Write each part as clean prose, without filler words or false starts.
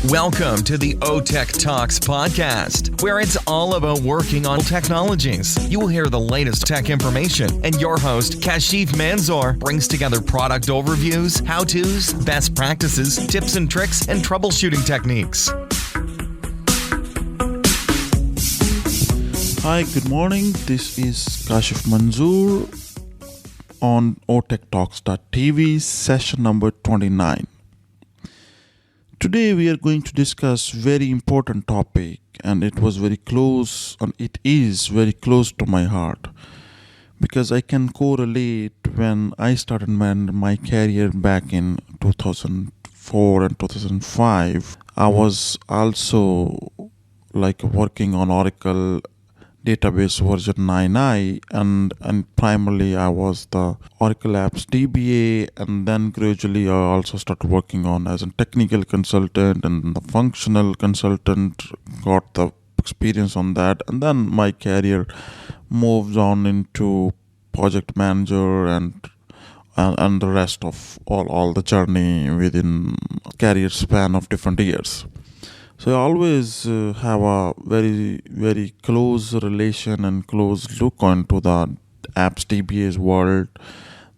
Welcome to the OTech Talks podcast, where it's all about working on technologies. You will hear the latest tech information, and your host, Kashif Manzoor, brings together product overviews, how-tos, best practices, tips and tricks, and troubleshooting techniques. Hi, good morning. This is Kashif Manzoor on OTechTalks.tv, session number 29. Today we are going to discuss very important topic, and it is very close to my heart, because I can correlate when I started my career back in 2004 and 2005. I was also working on Oracle database version 9i, and primarily I was the Oracle Apps DBA, and then gradually I also started working on as a technical consultant and the functional consultant, got the experience on that, and then my career moves on into project manager and the rest of all the journey within career span of different years. So I always have a very, very close relation and close look onto the apps DBA's world,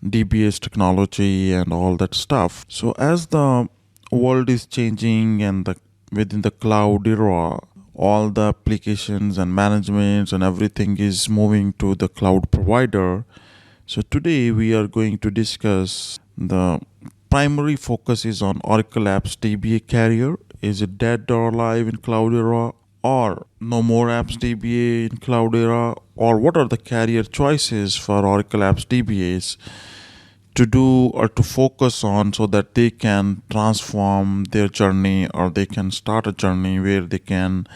DBA's technology and all that stuff. So as the world is changing and within the cloud era, all the applications and managements and everything is moving to the cloud provider. So today we are going to discuss the primary focus is on Oracle Apps DBA carrier. Is it dead or alive in cloud era, or no more apps DBA in cloud era, or what are the carrier choices for Oracle Apps DBAs to do or to focus on so that they can transform their journey, or they can start a journey where they can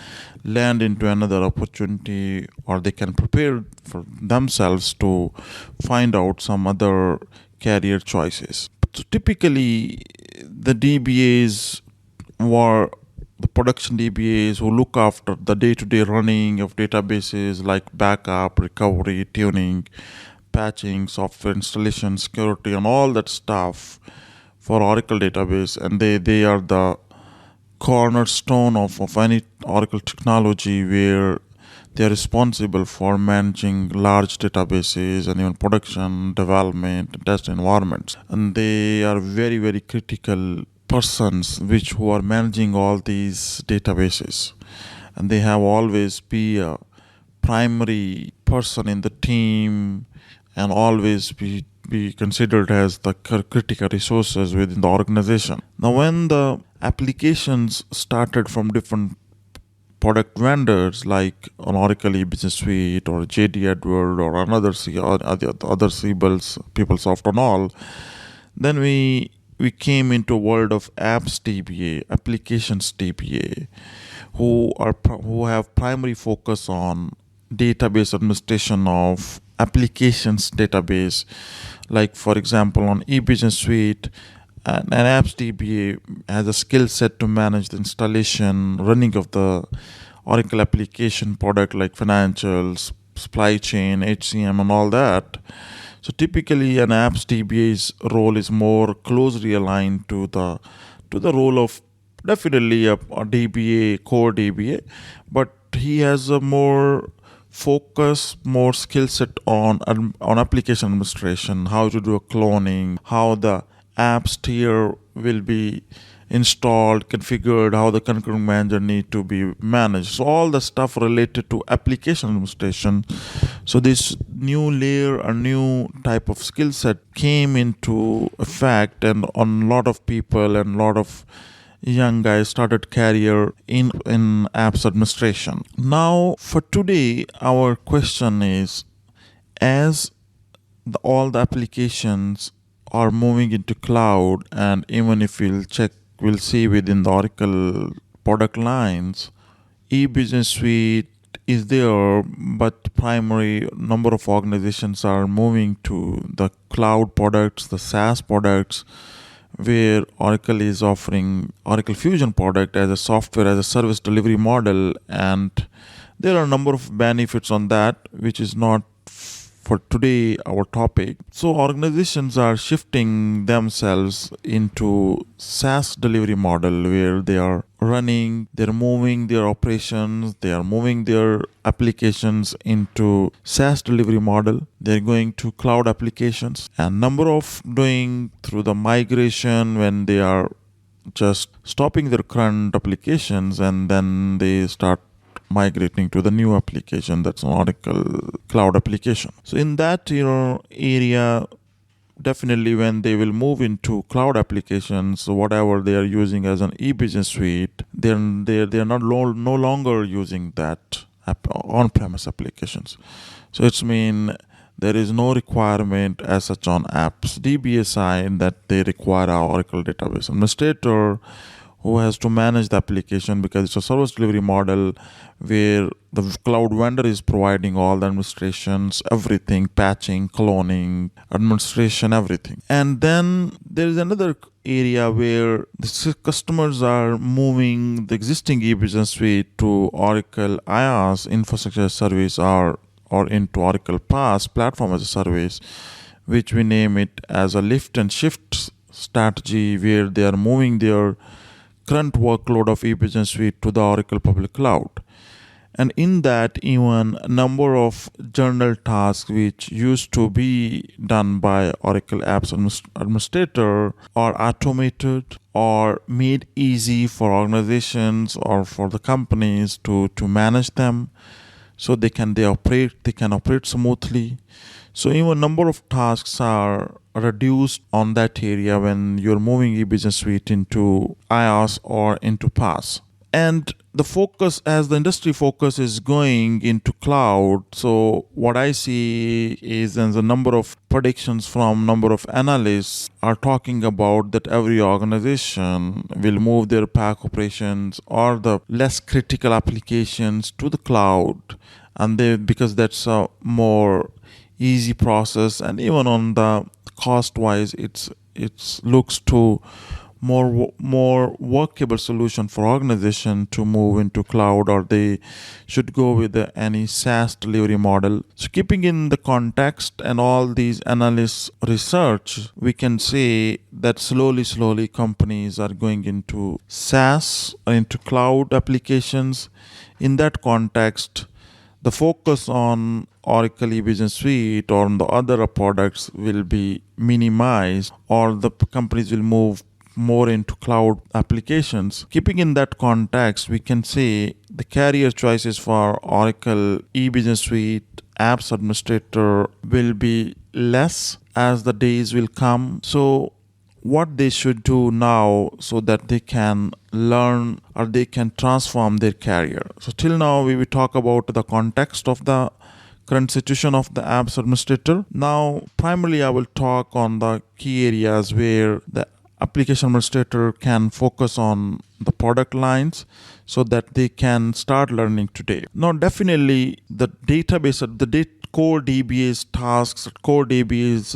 land into another opportunity, or they can prepare for themselves to find out some other carrier choices. So typically the DBAs were the production DBAs who look after the day-to-day running of databases like backup, recovery, tuning, patching, software installation, security, and all that stuff for Oracle database. And they are the cornerstone of any Oracle technology, where they are responsible for managing large databases and even production, development, and test environments. And they are very, very critical persons who are managing all these databases, and they have always be a primary person in the team and always be considered as the critical resources within the organization. Now when the applications started from different product vendors like on Oracle E-Business Suite or JD Edward or another other Siebel's, PeopleSoft and all, then we came into a world of apps DBA, applications DBA, who have primary focus on database administration of applications database. Like for example, on e-business suite, an apps DBA has a skill set to manage the installation, running of the Oracle application product like financials, supply chain, HCM, and all that. So typically an apps DBA's role is more closely aligned to the role of definitely a DBA, core DBA, but he has a more focus, more skill set on application administration, how to do a cloning, how the apps tier will be installed, configured, how the concurrent manager need to be managed. So all the stuff related to application administration. So this new layer, a new type of skill set came into effect, and on a lot of people and a lot of young guys started career in apps administration. Now for today, our question is, as all the applications are moving into cloud, and even if we'll see within the Oracle product lines, e-business suite is there, but primary number of organizations are moving to the cloud products, the SaaS products, where Oracle is offering Oracle Fusion product as a software as a service delivery model, and there are a number of benefits on that, which is not for today, our topic. So, organizations are shifting themselves into SaaS delivery model where they are they're moving their operations, they are moving their applications into SaaS delivery model. They're going to cloud applications and number of doing through the migration when they are just stopping their current applications and then they start migrating to the new application that's an Oracle cloud application. So in that area, definitely when they will move into cloud applications, so whatever they are using as an e-business suite, they're not no longer using that on-premise applications. So it's mean there is no requirement as such on apps DBA side that they require our Oracle database administrator who has to manage the application because it's a service delivery model where the cloud vendor is providing all the administrations, everything, patching, cloning, administration, everything. And then there is another area where the customers are moving the existing e-business suite to Oracle IaaS, infrastructure as a service, or into Oracle PaaS, platform as a service, which we name it as a lift and shift strategy where they are moving their current workload of e-business suite to the Oracle public cloud. And in that, even a number of journal tasks which used to be done by Oracle Apps Administrator are automated or made easy for organizations or for the companies to manage them, so they can operate smoothly. So even number of tasks are reduced on that area when you're moving e-business suite into IaaS or into PaaS. And the focus, as the industry focus is going into cloud, so what I see is there's a number of predictions from number of analysts are talking about that every organization will move their PAC operations or the less critical applications to the cloud, and because that's a more easy process, and even on the cost wise it looks to more workable solution for organization to move into cloud, or they should go with any SaaS delivery model. So keeping in the context and all these analysts research, we can say that slowly companies are going into SaaS or into cloud applications. In that context, the focus on Oracle e-business suite or on the other products will be minimized, or the companies will move more into cloud applications. Keeping in that context, we can say the career choices for Oracle e-business suite apps administrator will be less as the days will come. So what they should do now so that they can learn or they can transform their career. So till now we will talk about the context of the current situation of the apps administrator. Now primarily I will talk on the key areas where the application administrator can focus on the product lines so that they can start learning today. Now definitely the database, core DBA's tasks, core DBA's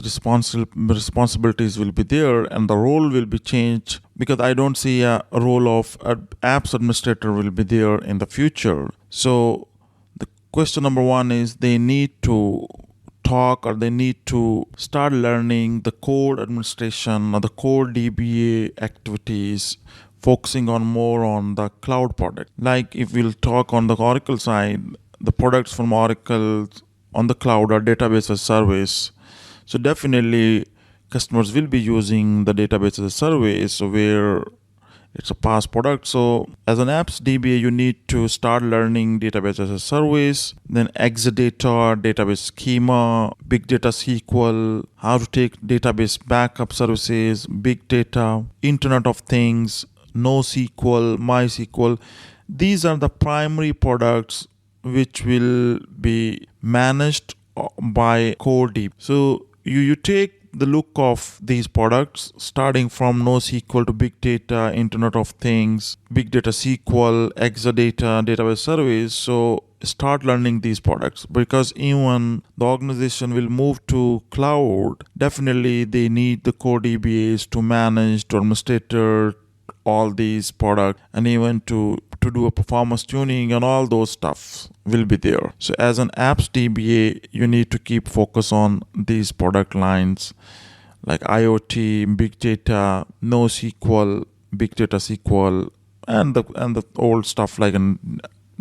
responsibilities will be there, and the role will be changed because I don't see a role of apps administrator will be there in the future. So the question number one is they need to talk or they need to start learning the core administration or the core DBA activities, focusing on more on the cloud product. Like if we'll talk on the Oracle side, the products from Oracle on the cloud are database as a service. So definitely customers will be using the database as a service where it's a PaaS product. So as an apps DBA, you need to start learning database as a service, then Exadata, database schema, big data SQL, how to take database backup services, big data, Internet of Things, NoSQL, MySQL. These are the primary products which will be managed by core DB. So you take the look of these products starting from NoSQL to big data, Internet of Things, big data SQL, Exadata, database service. So start learning these products because even the organization will move to cloud. Definitely they need the core DBAs to manage, to administrator all these products, and even to do a performance tuning and all those stuff will be there. So as an apps DBA, you need to keep focus on these product lines like IoT, big data, NoSQL, big data SQL, and the old stuff like a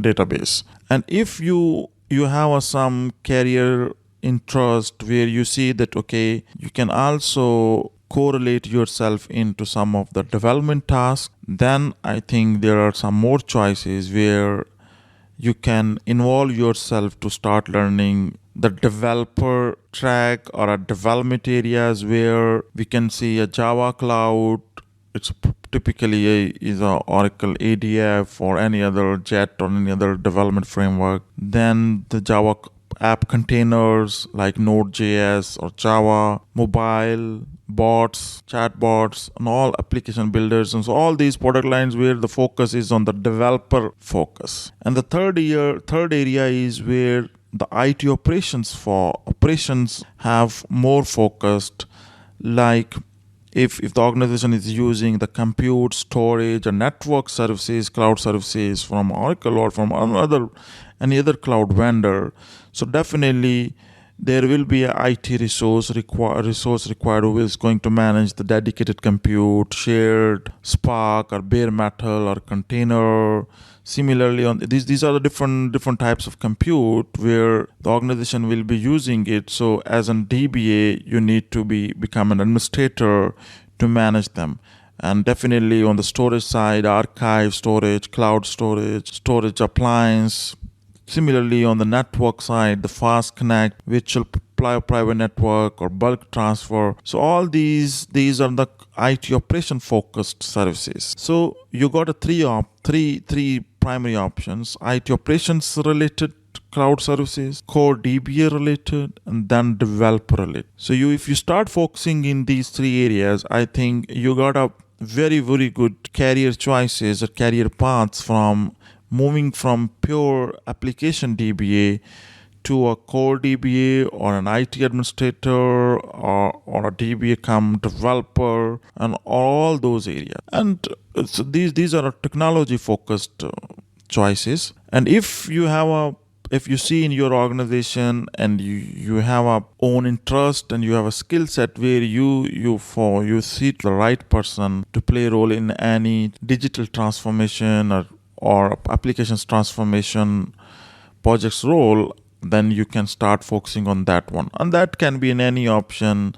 database. And if you have some career interest where you see that, okay, you can also correlate yourself into some of the development tasks, then I think there are some more choices where you can involve yourself to start learning the developer track or a development areas where we can see a Java cloud. It's typically is a Oracle ADF or any other JET or any other development framework. Then the Java app containers like Node.js or Java, mobile, bots, chatbots, and all application builders. And so all these product lines where the focus is on the developer focus. And the third area is where the IT operations have more focused, like if the organization is using the compute, storage, or network services, cloud services from Oracle or from any other cloud vendor. So definitely there will be an IT resource required who is going to manage the dedicated compute, shared Spark or bare metal or container. Similarly, on these are the different types of compute where the organization will be using it. So as an DBA, you need to become an administrator to manage them. And definitely on the storage side, archive storage, cloud storage appliance. Similarly, on the network side, the fast connect, virtual private network, or bulk transfer. So all these are the IT operation focused services. So you got a three primary options: IT operations related cloud services, core DBA related, and then developer related. So if you start focusing in these three areas, I think you got a very, very good career choices or career paths from moving from pure application DBA to a core DBA or an IT administrator or a DBA come developer and all those areas. And so these are technology focused choices. And if you see in your organization and you have a own interest and you have a skill set where you see the right person to play a role in any digital transformation or applications transformation project's role, then you can start focusing on that one. And that can be in any option,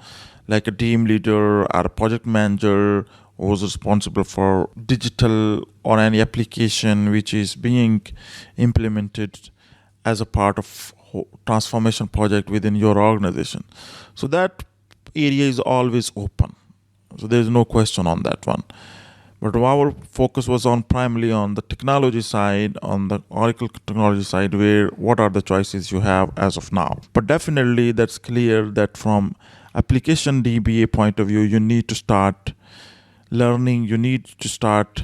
like a team leader or a project manager who's responsible for digital or any application which is being implemented as a part of transformation project within your organization. So that area is always open. So there's no question on that one. But our focus was primarily on the technology side, on the Oracle technology side, where what are the choices you have as of now. But definitely that's clear that from application DBA point of view, you need to start learning, you need to start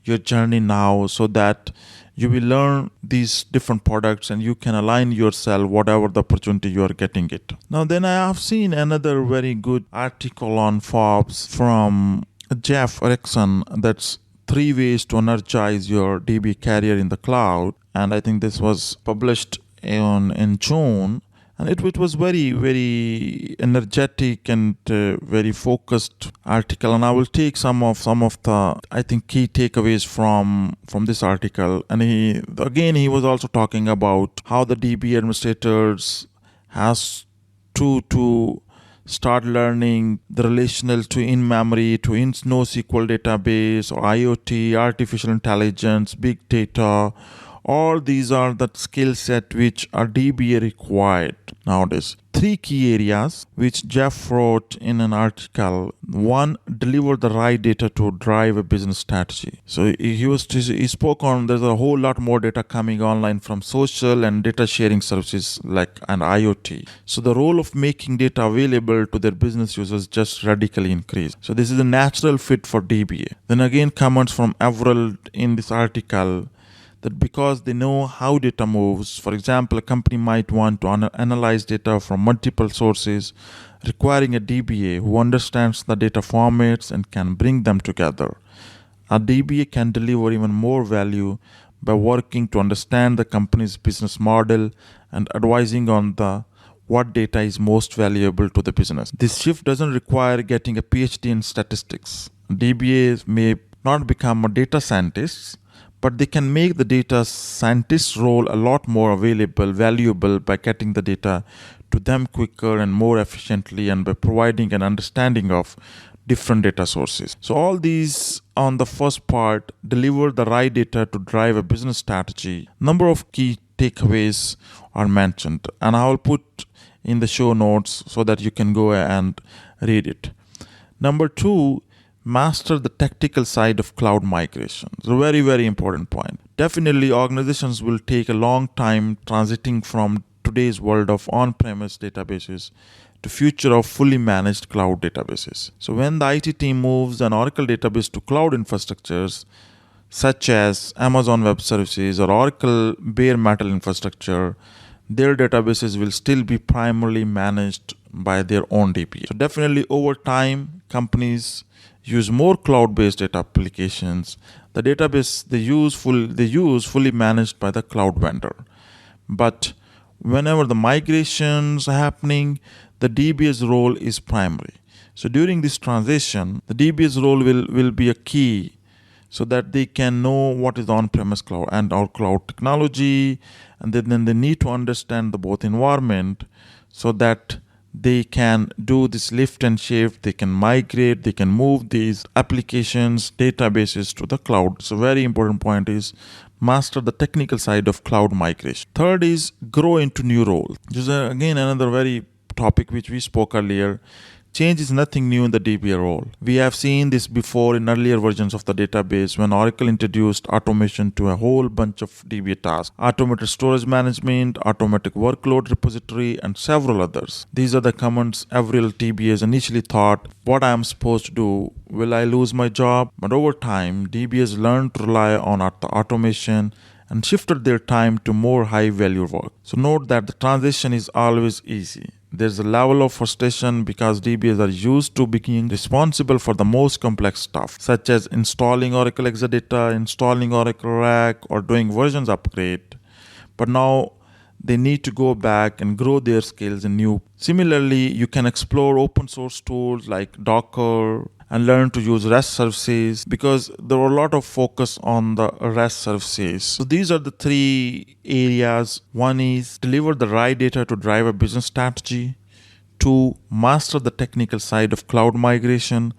your journey now so that you will learn these different products and you can align yourself whatever the opportunity you are getting it. Now then I have seen another very good article on Forbes from Jeff Erickson, that's 3 ways to energize your DB career in the cloud. And I think this was published in June. And it was very, very energetic and very focused article. And I will take some of the, I think, key takeaways from this article. And he was also talking about how the DB administrators has to start learning the relational to in-memory to NoSQL database or IoT, artificial intelligence, big data. All these are the skill set which are DBA required nowadays. 3 key areas which Jeff wrote in an article. 1, deliver the right data to drive a business strategy. So he spoke on there's a whole lot more data coming online from social and data sharing services like an IoT. So the role of making data available to their business users just radically increased. So this is a natural fit for DBA. Then again, comments from Everald in this article that because they know how data moves, for example, a company might want to analyze data from multiple sources, requiring a DBA who understands the data formats and can bring them together. A DBA can deliver even more value by working to understand the company's business model and advising on the what data is most valuable to the business. This shift doesn't require getting a PhD in statistics. DBAs may not become a data scientists, but they can make the data scientist role a lot more valuable by getting the data to them quicker and more efficiently and by providing an understanding of different data sources. So all these on the first part deliver the right data to drive a business strategy. Number of key takeaways are mentioned and I will put in the show notes so that you can go and read it. Number 2, master the technical side of cloud migration. It's a very, very important point. Definitely organizations will take a long time transiting from today's world of on-premise databases to future of fully managed cloud databases. So when the IT team moves an Oracle database to cloud infrastructures such as Amazon Web Services or Oracle bare metal infrastructure, their databases will still be primarily managed by their own DBA. So definitely over time, companies use more cloud-based data applications. The database they use fully managed by the cloud vendor. But whenever the migrations are happening, the DBA's role is primary. So during this transition, the DBA's role will be a key so that they can know what is the on-premise cloud and our cloud technology, and then they need to understand the both environment so that they can do this lift and shift, they can migrate, they can move these applications, databases to the cloud. So very important point is master the technical side of cloud migration. Third is grow into new roles. This is again another very topic which we spoke earlier. Change is nothing new in the DBA role. We have seen this before in earlier versions of the database when Oracle introduced automation to a whole bunch of DBA tasks. Automated storage management, automatic workload repository, and several others. These are the commands every DBAs initially thought, what I am supposed to do, will I lose my job? But over time, DBAs learned to rely on automation and shifted their time to more high-value work. So note that the transition is always easy. There's a level of frustration because DBAs are used to being responsible for the most complex stuff, such as installing Oracle Exadata, installing Oracle RAC, or doing versions upgrade. But now they need to go back and grow their skills in new. Similarly, you can explore open source tools like Docker and learn to use REST services because there are a lot of focus on the REST services. So these are the 3 areas. 1 is deliver the right data to drive a business strategy. 2, master the technical side of cloud migration.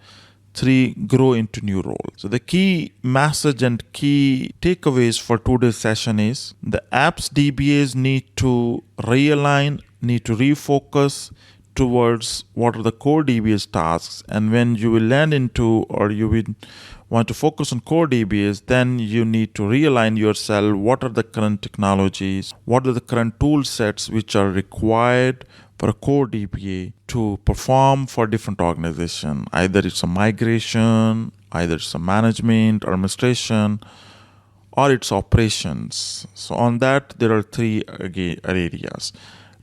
3, grow into new roles. So the key message and key takeaways for today's session is the apps DBAs need to realign, need to refocus towards what are the core DBAs tasks, and when you will land into or you will want to focus on core DBAs, then you need to realign yourself. What are the current technologies? What are the current tool sets which are required for a core DBA to perform for different organization? Either it's a migration, either it's a management or administration, or it's operations. So on that, there are 3 areas.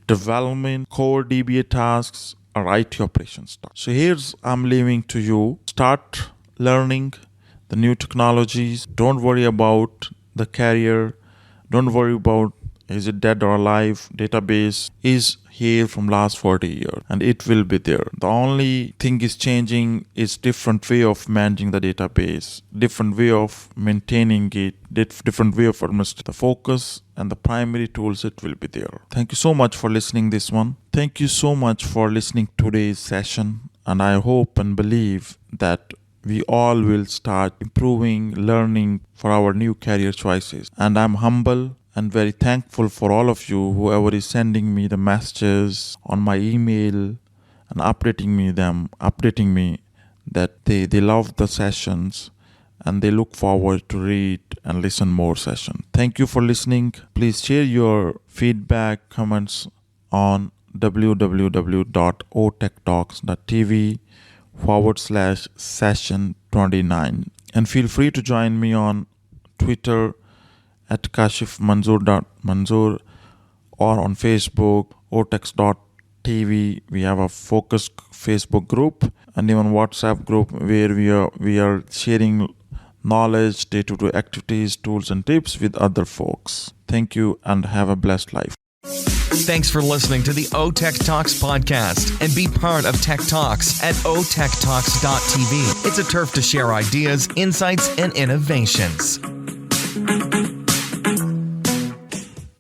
Development, core DBA tasks, or IT operations tasks. So here's I'm leaving to you. Start learning the new technologies. Don't worry about the career. Don't worry about is it dead or alive. Database is here from last 40 years and it will be there. The only thing is changing is different way of managing the database, different way of maintaining it, different way of administering the focus and the primary tools. It will be there. Thank you so much for listening this one. Thank you so much for listening today's session, and I hope and believe that we all will start improving, learning for our new career choices. And I'm humble and very thankful for all of you, whoever is sending me the messages on my email and updating me that they love the sessions and they look forward to read and listen more sessions. Thank you for listening. Please share your feedback, comments on www.otechtalks.tv/session29. And feel free to join me on Twitter at kashifmanzoor.manzoor or on Facebook, otex.tv. We have a focused Facebook group and even WhatsApp group where we are sharing knowledge, day-to-day activities, tools, and tips with other folks. Thank you and have a blessed life. Thanks for listening to the OTech Talks podcast, and be part of Tech Talks at otechtalks.tv. It's a turf to share ideas, insights, and innovations.